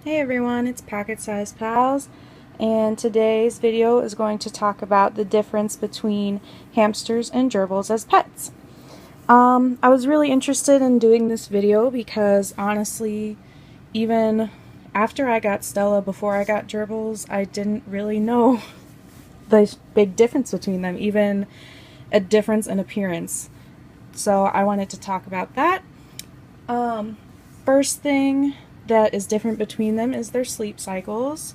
Hey everyone, it's Pocket Sized Pals, and today's video is going to talk about the difference between hamsters and gerbils as pets. I was really interested in doing this video because honestly, even after I got Stella, before I got gerbils, I didn't really know the big difference between them, even a difference in appearance. So I wanted to talk about that. First thing that is different between them is their sleep cycles.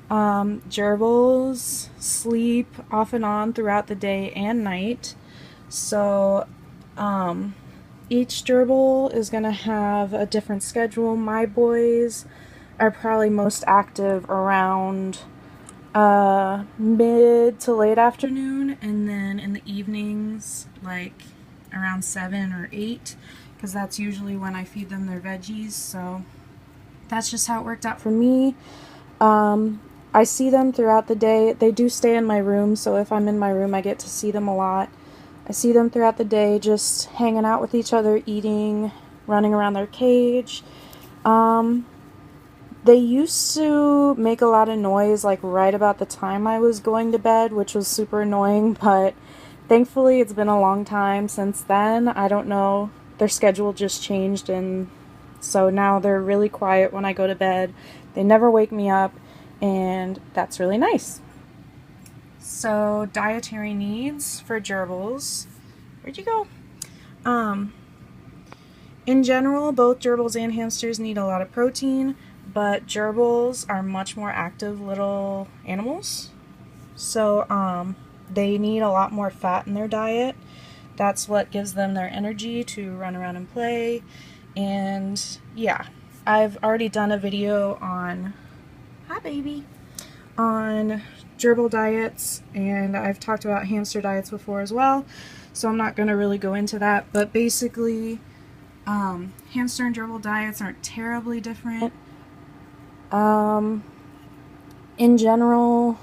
Gerbils sleep off and on throughout the day and night. So each gerbil is going to have a different schedule. My boys are probably most active around mid to late afternoon, and then in the evenings, like around 7 or 8, because that's usually when I feed them their veggies. So that's just how it worked out for me. I see them throughout the day. They do stay in my room, so if I'm in my room, I get to see them a lot. I see them throughout the day just hanging out with each other, eating, running around their cage. They used to make a lot of noise like right about the time I was going to bed, which was super annoying, but thankfully it's been a long time since then. I don't know, their schedule just changed, and so now they're really quiet when I go to bed. They never wake me up, and that's really nice. So, dietary needs for gerbils. Where'd you go? In general, both gerbils and hamsters need a lot of protein, but gerbils are much more active little animals. So, they need a lot more fat in their diet. That's what gives them their energy to run around and play. And yeah, I've already done a video on, hi baby, on gerbil diets, and I've talked about hamster diets before as well, so I'm not going to really go into that, but basically hamster and gerbil diets aren't terribly different. In general,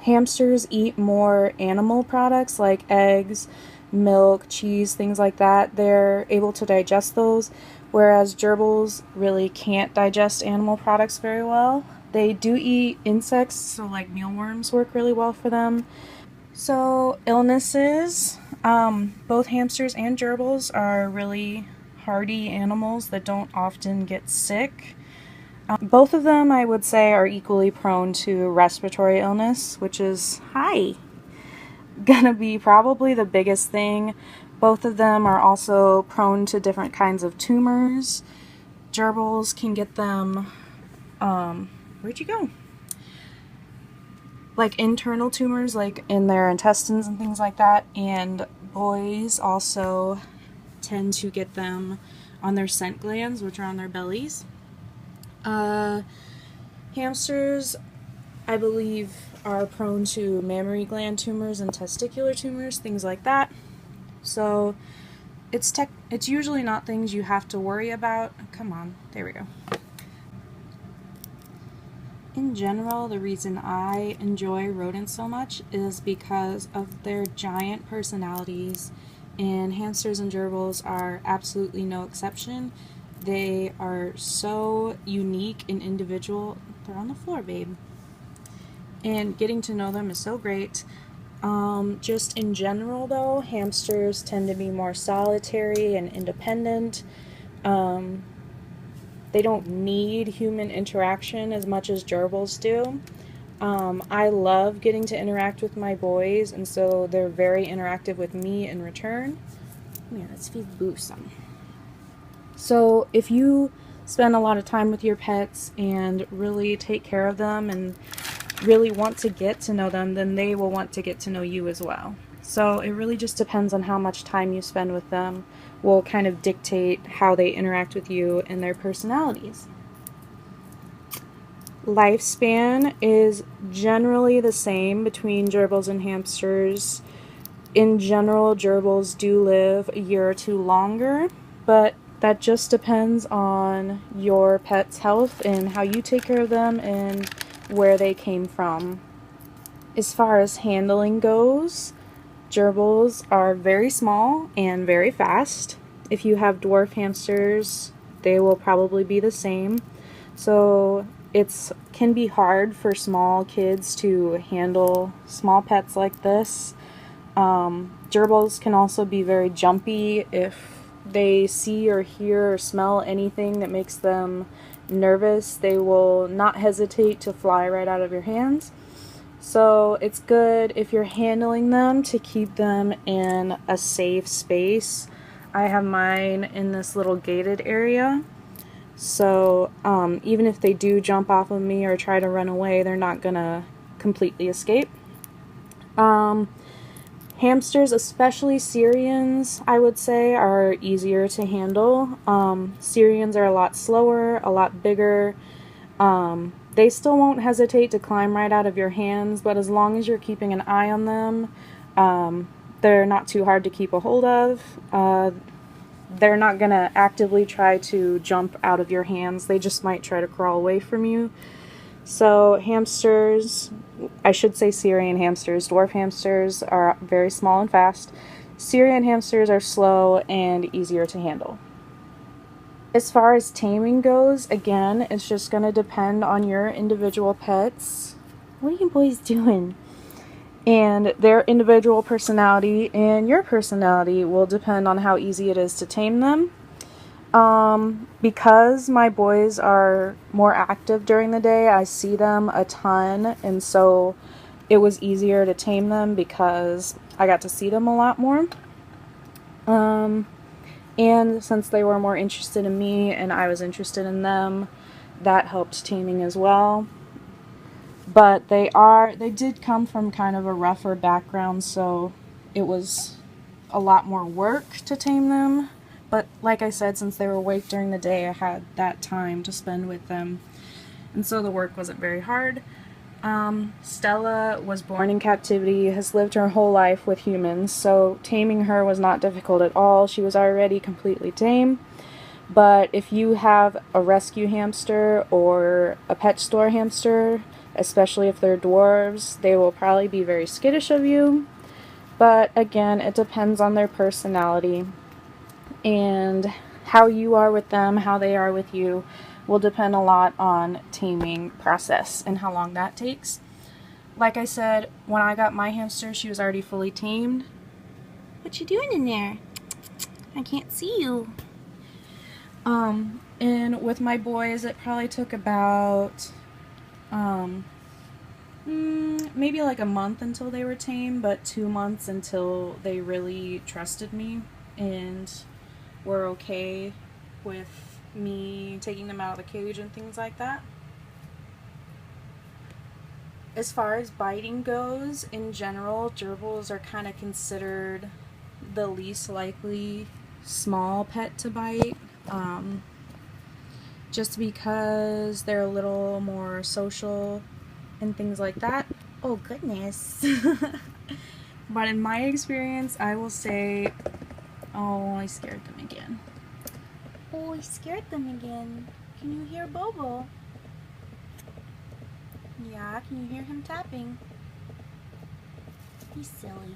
hamsters eat more animal products like eggs, milk, cheese, things like that. They're able to digest those, whereas gerbils really can't digest animal products very well. They do eat insects, so like mealworms work really well for them. So illnesses, both hamsters and gerbils are really hardy animals that don't often get sick. Both of them, I would say, are equally prone to respiratory illness, which is, gonna be probably the biggest thing. Both of them are also prone to different kinds of tumors. Gerbils can get them, where'd you go? Like internal tumors, like in their intestines and things like that, and boys also tend to get them on their scent glands, which are on their bellies. Hamsters, I believe, are prone to mammary gland tumors and testicular tumors, things like that. So it's usually not things you have to worry about. Come on, there we go. In general, the reason I enjoy rodents so much is because of their giant personalities, and hamsters and gerbils are absolutely no exception. They are so unique and individual. They're on the floor, babe. And getting to know them is so great. Just in general, though, hamsters tend to be more solitary and independent. They don't need human interaction as much as gerbils do. I love getting to interact with my boys, and so they're very interactive with me in return. Yeah, let's feed Boo some. So if you spend a lot of time with your pets and really take care of them and really want to get to know them, then they will want to get to know you as well. So it really just depends on how much time you spend with them will kind of dictate how they interact with you and their personalities. Lifespan is generally the same between gerbils and hamsters. In general, gerbils do live a year or two longer, but that just depends on your pet's health and how you take care of them and where they came from. As far as handling goes, gerbils are very small and very fast. If you have dwarf hamsters, they will probably be the same. So it's can be hard for small kids to handle small pets like this. Gerbils can also be very jumpy. If they see or hear or smell anything that makes them nervous, they will not hesitate to fly right out of your hands. So it's good if you're handling them to keep them in a safe space. I have mine in this little gated area. So even if they do jump off of me or try to run away, they're not going to completely escape. Hamsters, especially Syrians, I would say, are easier to handle. Syrians are a lot slower, a lot bigger. They still won't hesitate to climb right out of your hands, but as long as you're keeping an eye on them, they're not too hard to keep a hold of. They're not going to actively try to jump out of your hands. They just might try to crawl away from you. So hamsters, I should say Syrian hamsters. Dwarf hamsters are very small and fast. Syrian hamsters are slow and easier to handle. As far as taming goes, again, it's just going to depend on your individual pets. What are you boys doing? And their individual personality and your personality will depend on how easy it is to tame them. Because my boys are more active during the day, I see them a ton, and so it was easier to tame them because I got to see them a lot more. And since they were more interested in me and I was interested in them, that helped taming as well. But they did come from kind of a rougher background, so it was a lot more work to tame them. But like I said, since they were awake during the day, I had that time to spend with them. And so the work wasn't very hard. Stella was born in captivity, has lived her whole life with humans, so taming her was not difficult at all. She was already completely tame. But if you have a rescue hamster or a pet store hamster, especially if they're dwarves, they will probably be very skittish of you. But again, it depends on their personality. And how you are with them, how they are with you, will depend a lot on taming process and how long that takes. Like I said, when I got my hamster, she was already fully tamed. What you doing in there? I can't see you. And with my boys, it probably took about maybe like a month until they were tame, but 2 months until they really trusted me and were okay with me taking them out of the cage and things like that. As far as biting goes, in general, gerbils are kind of considered the least likely small pet to bite, just because they're a little more social and things like that. Oh goodness. But in my experience, I will say, oh, I scared them again. Oh, I scared them again. Can you hear Bobo? Yeah, can you hear him tapping? He's silly.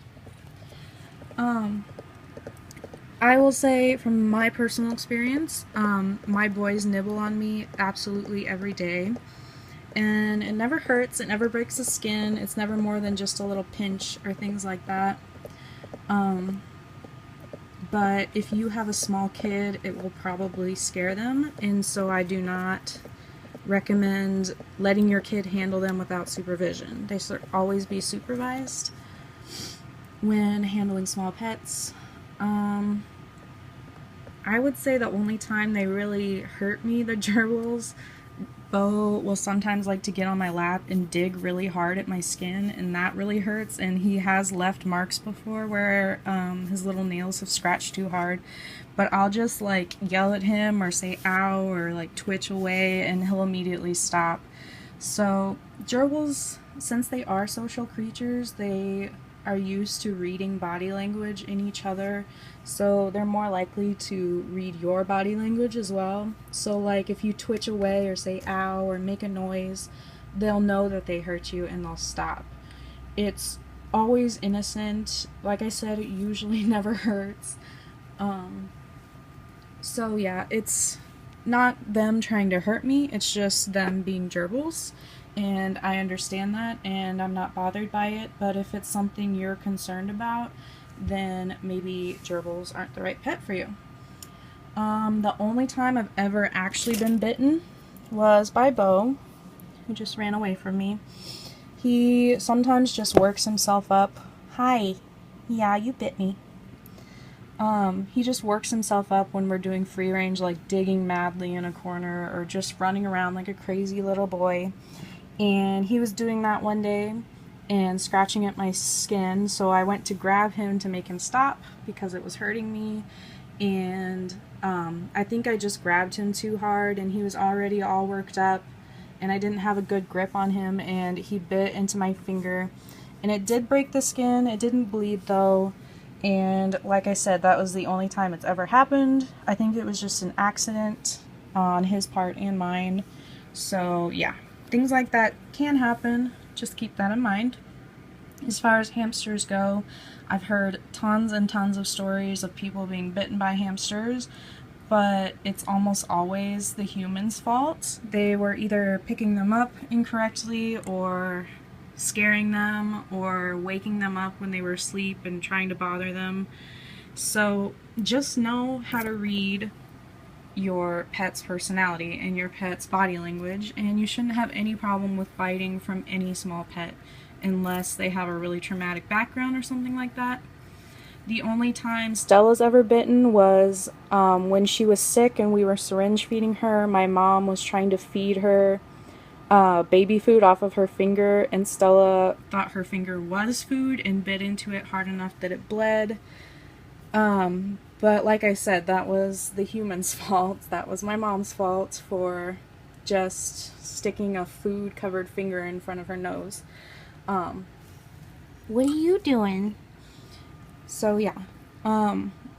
I will say from my personal experience, my boys nibble on me absolutely every day. And it never hurts, it never breaks the skin, it's never more than just a little pinch or things like that. But if you have a small kid, it will probably scare them, and so I do not recommend letting your kid handle them without supervision. They should always be supervised when handling small pets. I would say the only time they really hurt me, the gerbils, Bo will sometimes like to get on my lap and dig really hard at my skin, and that really hurts, and he has left marks before where his little nails have scratched too hard. But I'll just like yell at him or say ow or like twitch away and he'll immediately stop. So gerbils, since they are social creatures, they are used to reading body language in each other, so they're more likely to read your body language as well. So like if you twitch away or say ow or make a noise, they'll know that they hurt you and they'll stop. It's always innocent. Like I said, it usually never hurts. So yeah, it's not them trying to hurt me, it's just them being gerbils. And I understand that, and I'm not bothered by it. But if it's something you're concerned about, then maybe gerbils aren't the right pet for you. The only time I've ever actually been bitten was by Bo, who just ran away from me. He sometimes just works himself up. Hi. Yeah, you bit me. He just works himself up when we're doing free range, like digging madly in a corner or just running around like a crazy little boy. And he was doing that one day and scratching at my skin, so I went to grab him to make him stop because it was hurting me. And I think I just grabbed him too hard, and he was already all worked up, and I didn't have a good grip on him, and he bit into my finger. And it did break the skin. It didn't bleed though. And like I said, that was the only time it's ever happened. I think it was just an accident on his part and mine. So yeah, things like that can happen. Just keep that in mind. As far as hamsters go, I've heard tons and tons of stories of people being bitten by hamsters, but it's almost always the human's fault. They were either picking them up incorrectly or scaring them or waking them up when they were asleep and trying to bother them. So just know how to read your pet's personality and your pet's body language, and you shouldn't have any problem with biting from any small pet unless they have a really traumatic background or something like that. The only time Stella's ever bitten was when she was sick and we were syringe feeding her. My mom was trying to feed her baby food off of her finger, and Stella thought her finger was food and bit into it hard enough that it bled. But like I said, that was the human's fault. That was my mom's fault for just sticking a food-covered finger in front of her nose. What are you doing? So yeah,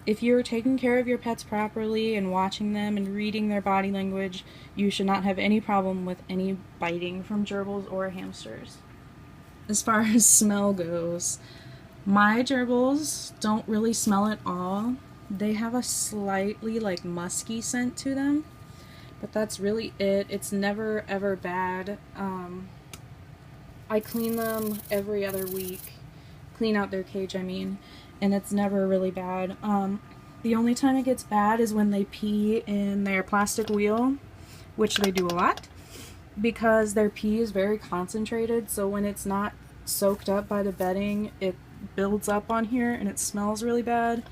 if you're taking care of your pets properly and watching them and reading their body language, you should not have any problem with any biting from gerbils or hamsters. As far as smell goes, my gerbils don't really smell at all. They have a slightly like musky scent to them, but that's really it. It's never ever bad. I clean them every other week, clean out their cage I mean, and it's never really bad. The only time it gets bad is when they pee in their plastic wheel, which they do a lot, because their pee is very concentrated, so when it's not soaked up by the bedding, it builds up on here and it smells really bad.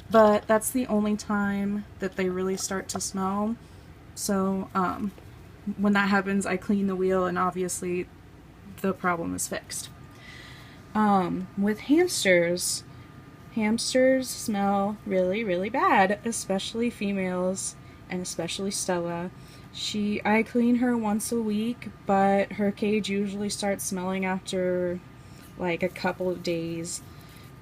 But that's the only time that they really start to smell. So when that happens, I clean the wheel and obviously the problem is fixed. With hamsters smell really, really bad, especially females, and especially Stella. I clean her once a week, but her cage usually starts smelling after like a couple of days.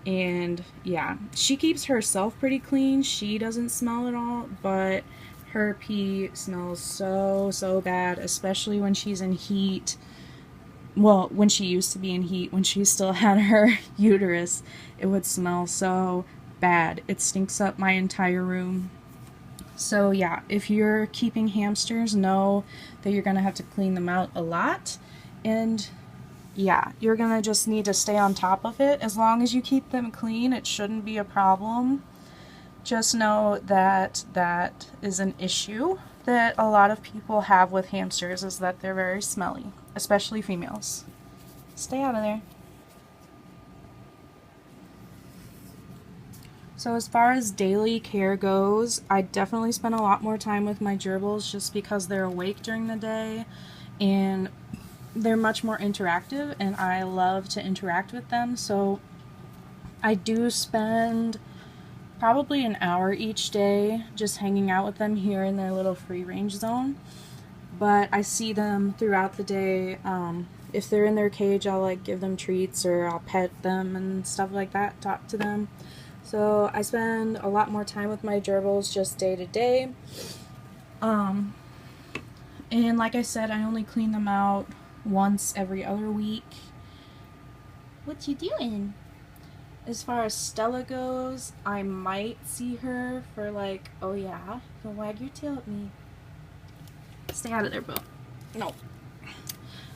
And yeah, she keeps herself pretty clean. She doesn't smell at all, but her pee smells so bad, especially when she's in heat. Well, when she used to be in heat, when she still had her uterus, it would smell so bad. It stinks up my entire room. So yeah, if you're keeping hamsters, know that you're gonna have to clean them out a lot, and yeah, you're gonna just need to stay on top of it. As long as you keep them clean, it shouldn't be a problem. Just know that that is an issue that a lot of people have with hamsters, is that they're very smelly, especially females. Stay out of there. So as far as daily care goes, I definitely spend a lot more time with my gerbils just because they're awake during the day and they're much more interactive, and I love to interact with them. So I do spend probably an hour each day just hanging out with them here in their little free range zone. But I see them throughout the day. If they're in their cage, I'll like give them treats or I'll pet them and stuff like that, talk to them. So I spend a lot more time with my gerbils just day to day. And like I said, I only clean them out once every other week. What you doing? As far as Stella goes, I might see her for like, oh yeah, you'll wag your tail at me. Stay out of there, Bo. No.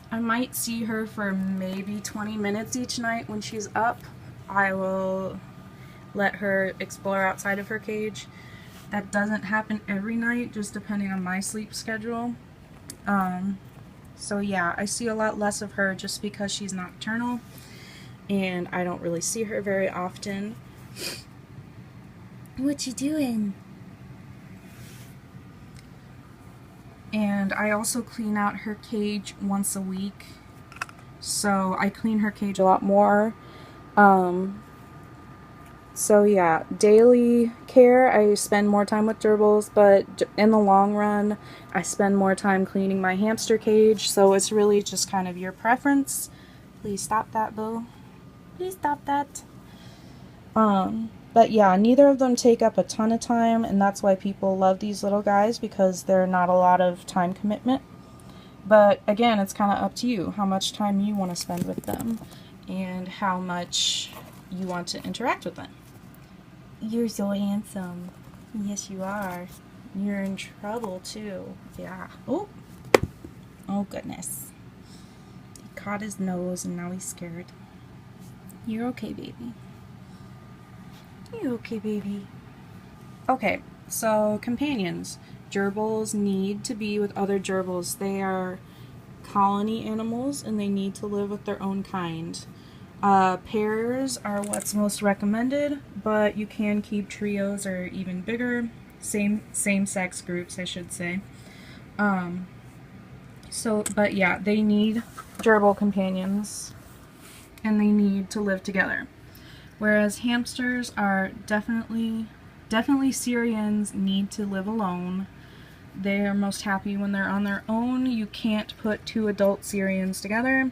I might see her for maybe 20 minutes each night when she's up. I will let her explore outside of her cage. That doesn't happen every night, just depending on my sleep schedule. So yeah, I see a lot less of her just because she's nocturnal and I don't really see her very often. What you doing? And I also clean out her cage once a week. So I clean her cage a lot more. So yeah, daily care, I spend more time with gerbils, but in the long run, I spend more time cleaning my hamster cage, so it's really just kind of your preference. Please stop that, Boo. Please stop that. But yeah, neither of them take up a ton of time, and that's why people love these little guys, because they're not a lot of time commitment. But again, it's kind of up to you, how much time you want to spend with them, and how much you want to interact with them. You're so handsome. Yes, you are. You're in trouble, too. Yeah. Oh. Oh, goodness. He caught his nose, and now he's scared. You're okay, baby. You're okay, baby. Okay, so companions. Gerbils need to be with other gerbils. They are colony animals, and they need to live with their own kind. Pairs are what's most recommended, but you can keep trios or even bigger, same-sex groups, I should say. But yeah, they need gerbil companions, and they need to live together. Whereas hamsters are definitely Syrians need to live alone. They are most happy when they're on their own. You can't put two adult Syrians together.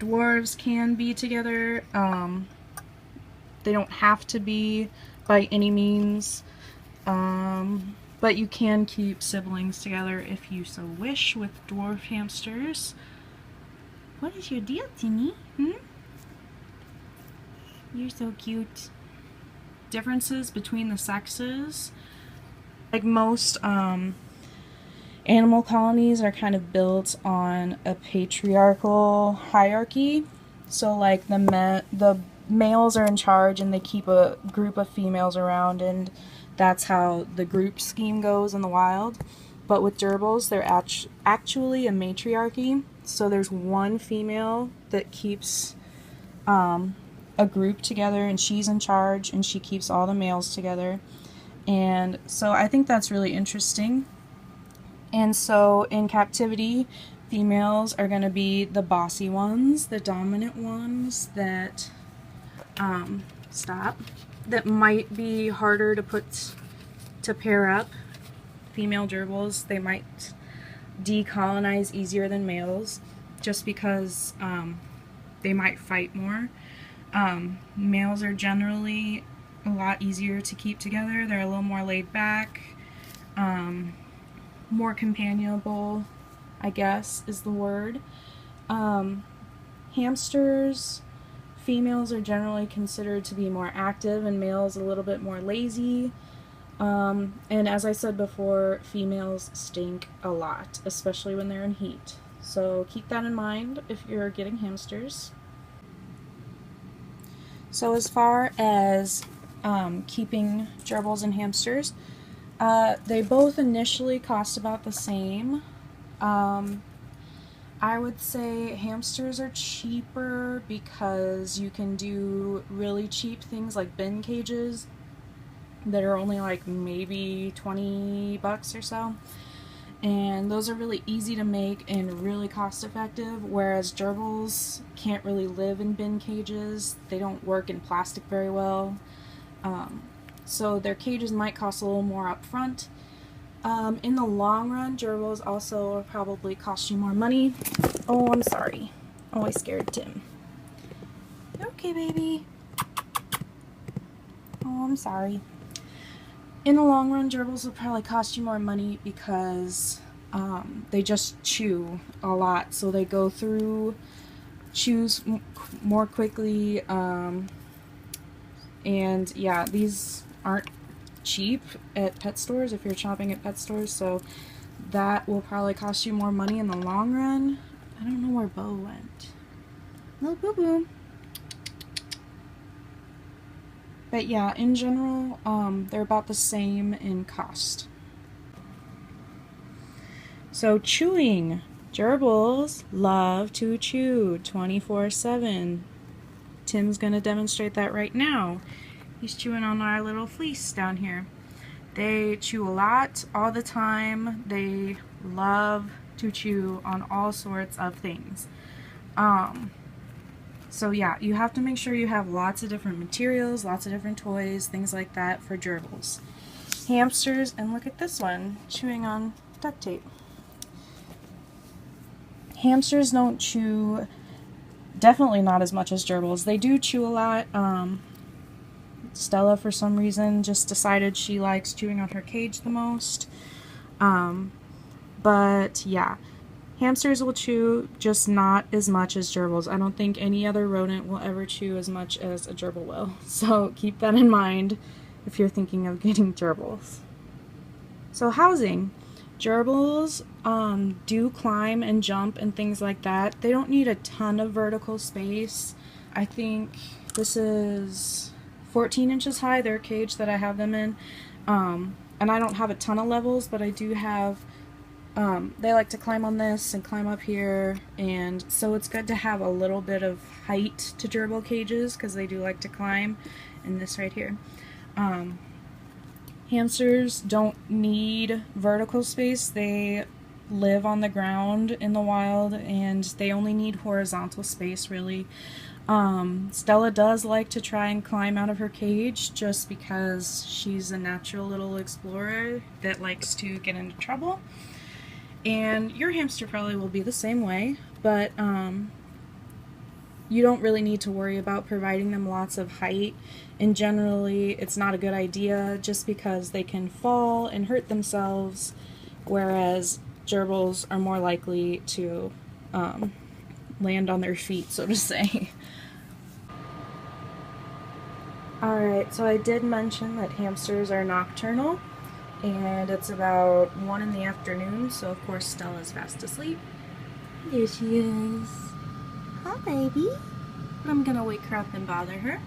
Dwarves can be together. They don't have to be by any means, but you can keep siblings together if you so wish with dwarf hamsters. What is your deal, Timmy? You're so cute. Differences between the sexes. Like most animal colonies are kind of built on a patriarchal hierarchy. So like the males are in charge and they keep a group of females around, and that's how the group scheme goes in the wild. But with gerbils, they're actually a matriarchy. So there's one female that keeps a group together, and she's in charge, and she keeps all the males together. And so I think that's really interesting. And so in captivity, females are going to be the bossy ones, the dominant ones that that might be harder to pair up. Female gerbils, they might decolonize easier than males just because they might fight more. Males are generally a lot easier to keep together. They're a little more laid back, more companionable, I guess is the word. Hamsters, females are generally considered to be more active and males a little bit more lazy. And as I said before, females stink a lot, especially when they're in heat. So keep that in mind if you're getting hamsters. So as far as keeping gerbils and hamsters, they both initially cost about the same. I would say hamsters are cheaper because you can do really cheap things like bin cages that are only like maybe 20 bucks or so. And those are really easy to make and really cost effective, whereas gerbils can't really live in bin cages. They don't work in plastic very well. So their cages might cost a little more up front. In the long run, gerbils also will probably cost you more money. Oh, I'm sorry. Oh, I scared Tim. You okay, baby? Oh, I'm sorry. In the long run, gerbils will probably cost you more money because they just chew a lot. So they go through, chews more quickly, and yeah, these aren't cheap at pet stores if you're shopping at pet stores, so that will probably cost you more money in the long run. I don't know where Bo went. No boo-boo. But yeah, in general, they're about the same in cost. So chewing. Gerbils love to chew 24/7. Tim's going to demonstrate that right now. He's chewing on our little fleece down here. They chew a lot, all the time. They love to chew on all sorts of things. So yeah, you have to make sure you have lots of different materials, lots of different toys, things like that for gerbils. Hamsters, and look at this one, chewing on duct tape. Hamsters don't chew, definitely not as much as gerbils. They do chew a lot. Stella, for some reason, just decided she likes chewing on her cage the most. But yeah, hamsters will chew, just not as much as gerbils. I don't think any other rodent will ever chew as much as a gerbil will. So keep that in mind if you're thinking of getting gerbils. So housing. Gerbils do climb and jump and things like that. They don't need a ton of vertical space. I think this is 14 inches high, their cage that I have them in. And I don't have a ton of levels, but I do have, they like to climb on this and climb up here, and so it's good to have a little bit of height to gerbil cages because they do like to climb, and this right here. Hamsters don't need vertical space. They live on the ground in the wild, and they only need horizontal space, really. Stella does like to try and climb out of her cage just because she's a natural little explorer that likes to get into trouble. And your hamster probably will be the same way, but you don't really need to worry about providing them lots of height, and generally it's not a good idea just because they can fall and hurt themselves, whereas gerbils are more likely to land on their feet, so to say. Alright, so I did mention that hamsters are nocturnal, and it's about 1 in the afternoon, so of course Stella's fast asleep. There she is. Hi, baby. I'm gonna wake her up and bother her,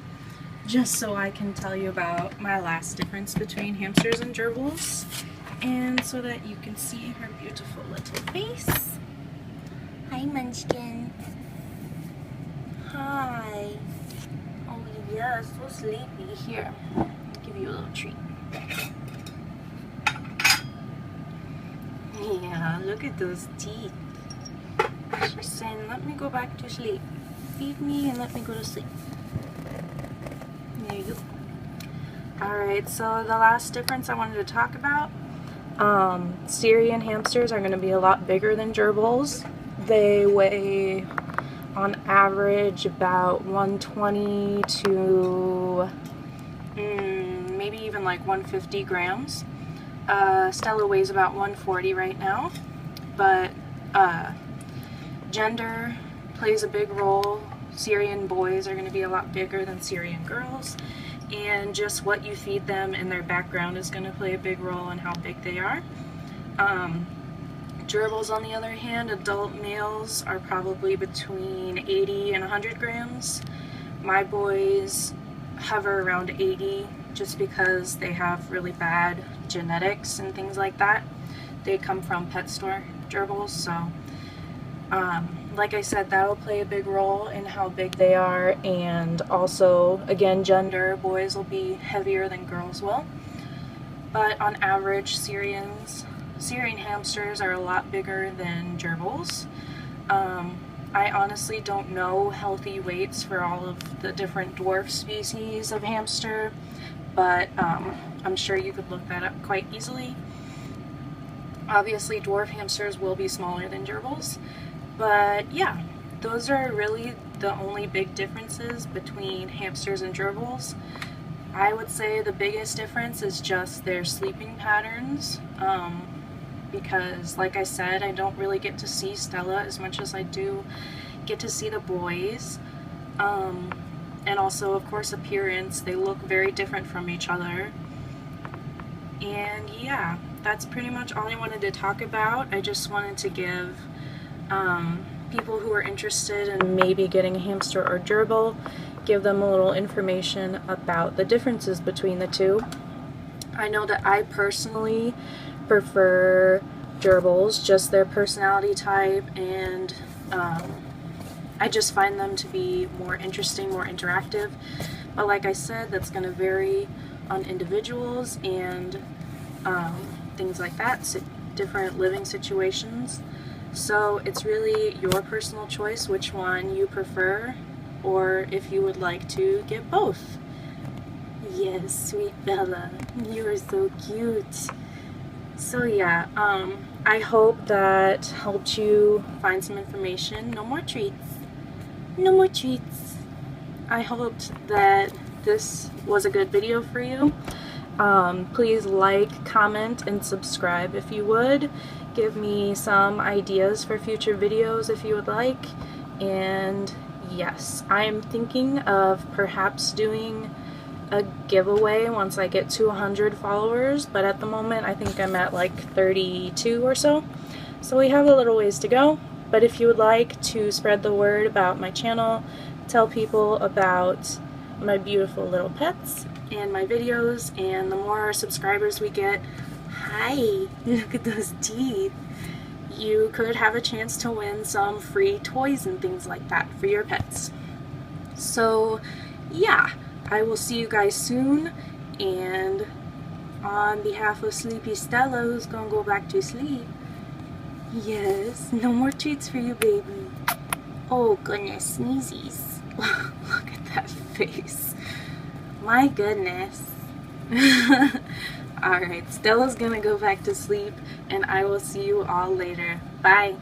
just so I can tell you about my last difference between hamsters and gerbils, and so that you can see her beautiful little face. Hi, Munchkin. Hi. Oh, yeah, so sleepy. Here, I'll give you a little treat. Yeah, look at those teeth. She's saying, let me go back to sleep. Feed me and let me go to sleep. There you go. Alright, so the last difference I wanted to talk about, Syrian hamsters are going to be a lot bigger than gerbils. They weigh on average about 120 to maybe even like 150 grams. Stella weighs about 140 right now, but gender plays a big role. Syrian boys are going to be a lot bigger than Syrian girls, and just what you feed them and their background is going to play a big role in how big they are. Gerbils, on the other hand, adult males are probably between 80 and 100 grams. My boys hover around 80 just because they have really bad genetics and things like that. They come from pet store gerbils, so like I said, that'll play a big role in how big they are, and also, again, gender. Boys will be heavier than girls will, but on average, Syrian hamsters are a lot bigger than gerbils. I honestly don't know healthy weights for all of the different dwarf species of hamster, but I'm sure you could look that up quite easily. Obviously, dwarf hamsters will be smaller than gerbils, but yeah, those are really the only big differences between hamsters and gerbils. I would say the biggest difference is just their sleeping patterns, because like I said, I don't really get to see Stella as much as I do get to see the boys. And also, of course, appearance. They look very different from each other. And yeah, that's pretty much all I wanted to talk about. I just wanted to give people who are interested in maybe getting a hamster or gerbil, give them a little information about the differences between the two. I know that I personally prefer gerbils, just their personality type, and I just find them to be more interesting, more interactive. But like I said, that's going to vary on individuals and things like that, so different living situations. So it's really your personal choice which one you prefer, or if you would like to get both. Yes, sweet Bella, you are so cute. So yeah, I hope that helped you find some information. No more treats. No more treats. I hoped that this was a good video for you. Please like, comment, and subscribe if you would. Give me some ideas for future videos if you would like. And yes, I'm thinking of perhaps doing a giveaway once I get to 100 followers, but at the moment I think I'm at like 32 or so. So we have a little ways to go. But if you would like to spread the word about my channel, tell people about my beautiful little pets and my videos, and the more subscribers we get, hi, look at those teeth, you could have a chance to win some free toys and things like that for your pets. So yeah, I will see you guys soon, and on behalf of Sleepy Stella, who's gonna go back to sleep, yes, no more treats for you, baby. Oh goodness, sneezies. Look at that face. My goodness. Alright, Stella's gonna go back to sleep, and I will see you all later. Bye.